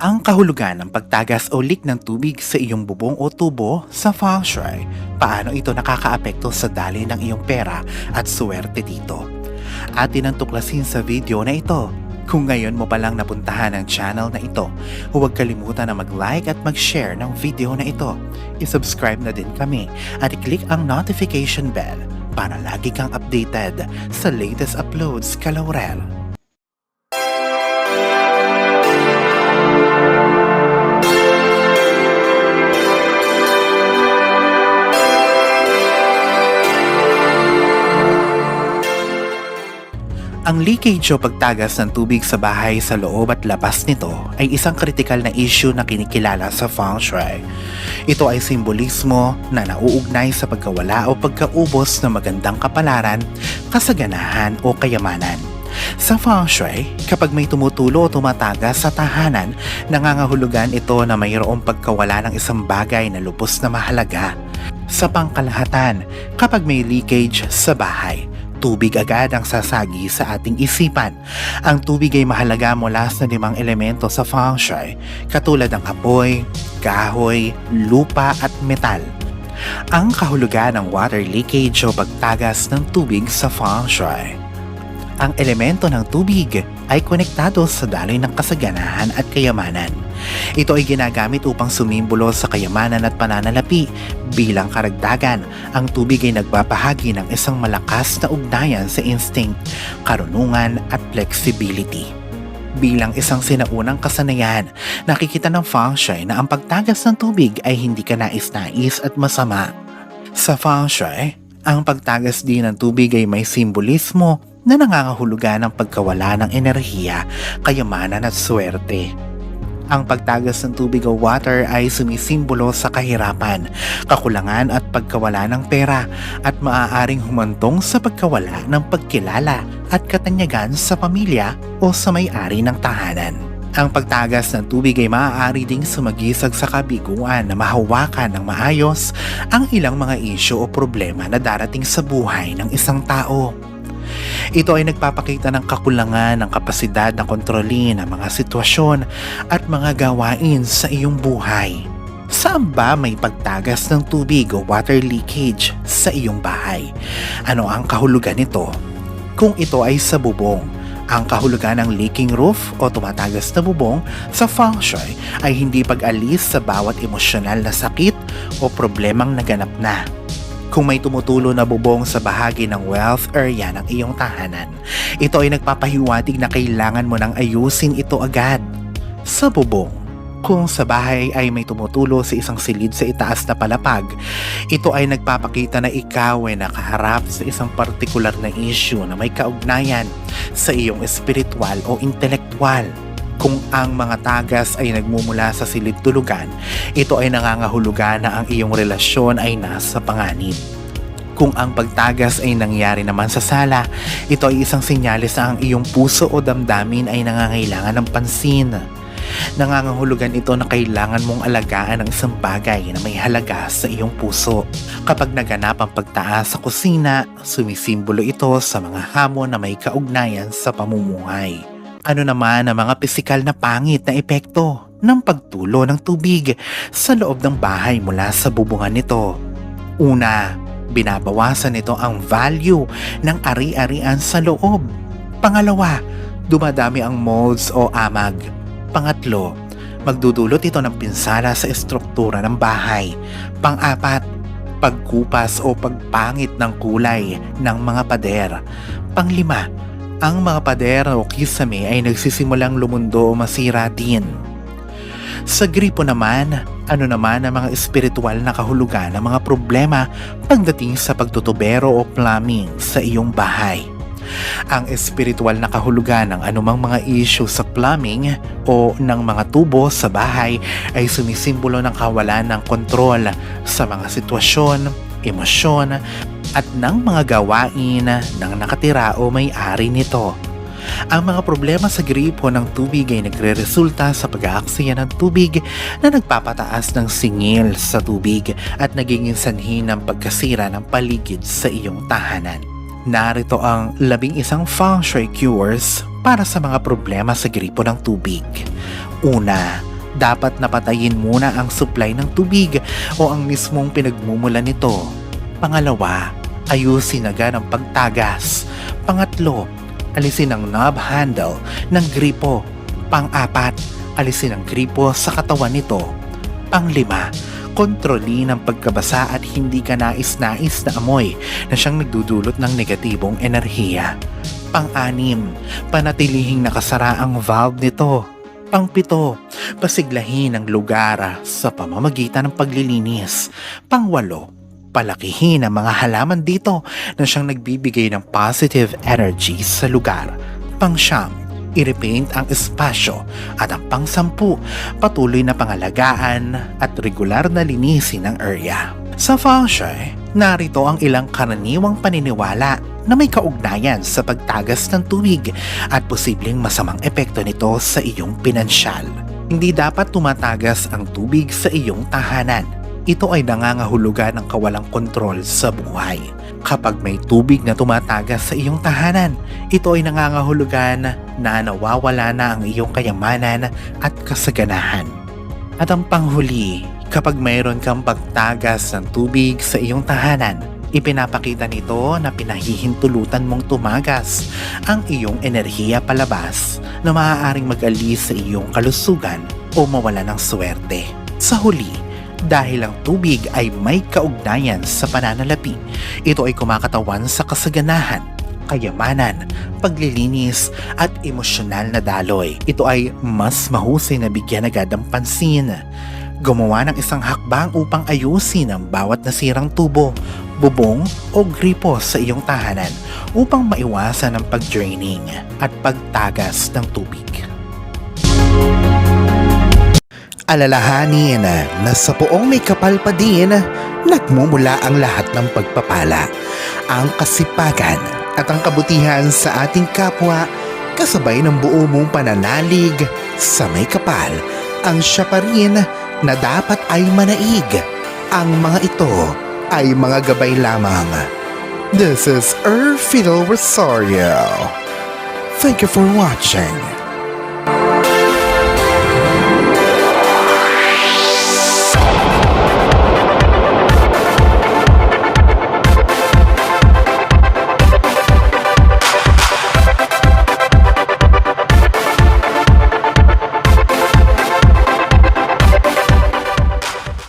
Ang kahulugan ng pagtagas o leak ng tubig sa iyong bubong o tubo sa feng shui. Paano ito nakakaapekto sa daloy ng iyong pera at suwerte dito? Atin ang tuklasin sa video na ito. Kung ngayon mo palang napuntahan ang channel na ito, huwag kalimutan na mag-like at mag-share ng video na ito. I-subscribe na din kami at i-click ang notification bell para lagi kang updated sa latest uploads ka Laurel. Ang leakage o pagtagas ng tubig sa bahay sa loob at labas nito ay isang kritikal na issue na kinikilala sa feng shui. Ito ay simbolismo na nauugnay sa pagkawala o pagkaubos ng magandang kapalaran, kasaganahan o kayamanan. Sa feng shui, kapag may tumutulo o tumatagas sa tahanan, nangangahulugan ito na mayroong pagkawala ng isang bagay na lubos na mahalaga. Sa pangkalahatan, kapag may leakage sa bahay, tubig agad ang sasagi sa ating isipan. Ang tubig ay mahalaga mula sa 5 elemento sa feng shui, katulad ng apoy, kahoy, lupa at metal. Ang kahulugan ng water leakage o pagtagas ng tubig sa feng shui. Ang elemento ng tubig ay konektado sa daloy ng kasaganahan at kayamanan. Ito ay ginagamit upang sumimbolo sa kayamanan at pananalapi. Bilang karagdagan, ang tubig ay nagbabahagi ng isang malakas na ugnayan sa instinct, karunungan at flexibility. Bilang isang sinaunang kasanayan, nakikita ng feng shui na ang pagtagas ng tubig ay hindi kanais-nais at masama. Sa feng shui, ang pagtagas din ng tubig ay may simbolismo na nangangahulugan ng pagkawala ng enerhiya, kayamanan at swerte. Ang pagtagas ng tubig o water ay sumisimbolo sa kahirapan, kakulangan at pagkawala ng pera at maaaring humantong sa pagkawala ng pagkilala at katanyagan sa pamilya o sa may-ari ng tahanan. Ang pagtagas ng tubig ay maaari ding sumagisag sa kabiguan na mahawakan ng maayos ang ilang mga isyu o problema na darating sa buhay ng isang tao. Ito ay nagpapakita ng kakulangan ng kapasidad na kontrolin ang mga sitwasyon at mga gawain sa iyong buhay. Saan ba may pagtagas ng tubig o water leakage sa iyong bahay? Ano ang kahulugan nito? Kung ito ay sa bubong, ang kahulugan ng leaking roof o tumatagas na bubong sa feng shui ay hindi pag-alis sa bawat emosyonal na sakit o problemang naganap na. Kung may tumutulo na bubong sa bahagi ng wealth area ng iyong tahanan, ito ay nagpapahiwatig na kailangan mo nang ayusin ito agad. Sa bubong, kung sa bahay ay may tumutulo sa isang silid sa itaas na palapag, ito ay nagpapakita na ikaw ay nakaharap sa isang partikular na issue na may kaugnayan sa iyong espiritual o intelektual. Kung ang mga tagas ay nagmumula sa silid-tulugan, ito ay nangangahulugan na ang iyong relasyon ay nasa panganib. Kung ang pagtagas ay nangyari naman sa sala, ito ay isang senyales na ang iyong puso o damdamin ay nangangailangan ng pansin. Nangangahulugan ito na kailangan mong alagaan ang isang bagay na may halaga sa iyong puso. Kapag naganap ang pagtaas sa kusina, sumisimbolo ito sa mga hamon na may kaugnayan sa pamumuhay. Ano naman ang mga pisikal na pangit na epekto ng pagtulo ng tubig sa loob ng bahay mula sa bubungan nito? Una, binabawasan nito ang value ng ari-arian sa loob. Pangalawa, dumadami ang molds o amag. Pangatlo, magdudulot ito ng pinsala sa estruktura ng bahay. Pang-apat, pagkupas o pagpangit ng kulay ng mga pader. Panglima, ang mga pader o kisame ay nagsisimulang lumundo o masira din. Sa gripo naman, ano naman ang mga espiritual na kahulugan ng mga problema pagdating sa pagtutubero o plumbing sa iyong bahay? Ang espiritual na kahulugan ng anumang mga issue sa plumbing o ng mga tubo sa bahay ay sumisimbolo ng kawalan ng kontrol sa mga sitwasyon, emosyon, at ng mga gawain ng nakatira o may-ari nito. Ang mga problema sa gripo ng tubig ay nagre-resulta sa pag-aaksaya ng tubig na nagpapataas ng singil sa tubig at nagiging sanhi ng pagkasira ng paligid sa iyong tahanan. Narito ang 11 feng shui cures para sa mga problema sa gripo ng tubig. Una, dapat napatayin muna ang supply ng tubig o ang mismong pinagmumulan nito. Pangalawa, ayusin agad ang pagtagas. Pangatlo, alisin ang knob handle ng gripo. Pang-apat, alisin ang gripo sa katawan nito. Pang-lima, kontrolin ang pagkabasa at hindi ka nais-nais na amoy na siyang nagdudulot ng negatibong enerhiya. Pang-anim, panatilihing nakasara ang valve nito. Pang-pito, pasiglahin ang lugar sa pamamagitan ng paglilinis. Pang-walo, palakihin ang mga halaman dito na siyang nagbibigay ng positive energy sa lugar. Pang-siyam, i-repaint ang espasyo. At ang pang-sampu, patuloy na pangalagaan at regular na linisin ang area. Sa feng shui, narito ang ilang karaniwang paniniwala na may kaugnayan sa pagtagas ng tubig at posibleng masamang epekto nito sa iyong pinansyal. Hindi dapat tumatagas ang tubig sa iyong tahanan. Ito ay nangangahulugan ng kawalang kontrol sa buhay. Kapag may tubig na tumatagas sa iyong tahanan, ito ay nangangahulugan na nawawala na ang iyong kayamanan at kasaganahan. At ang panghuli, kapag mayroon kang pagtagas ng tubig sa iyong tahanan, ipinapakita nito na pinahihintulutan mong tumagas ang iyong enerhiya palabas na maaaring mag-alis sa iyong kalusugan o mawala ng swerte. Sa huli, dahil ang tubig ay may kaugnayan sa pananalapi, ito ay kumakatawan sa kasaganahan, kayamanan, paglilinis at emosyonal na daloy. Ito ay mas mahusay na bigyan agad ng pansin. Gumawa ng isang hakbang upang ayusin ang bawat nasirang tubo, bubong o gripo sa iyong tahanan upang maiwasan ang pag-draining at pagtagas ng tubig. Alalahanin na sa poong may kapal pa din, nagmumula ang lahat ng pagpapala, ang kasipagan at ang kabutihan sa ating kapwa kasabay ng buo mong pananalig sa may kapal. Ang siya pa rin na dapat ay manaig. Ang mga ito ay mga gabay lamang. This is Fiddle Rosario. Thank you for watching.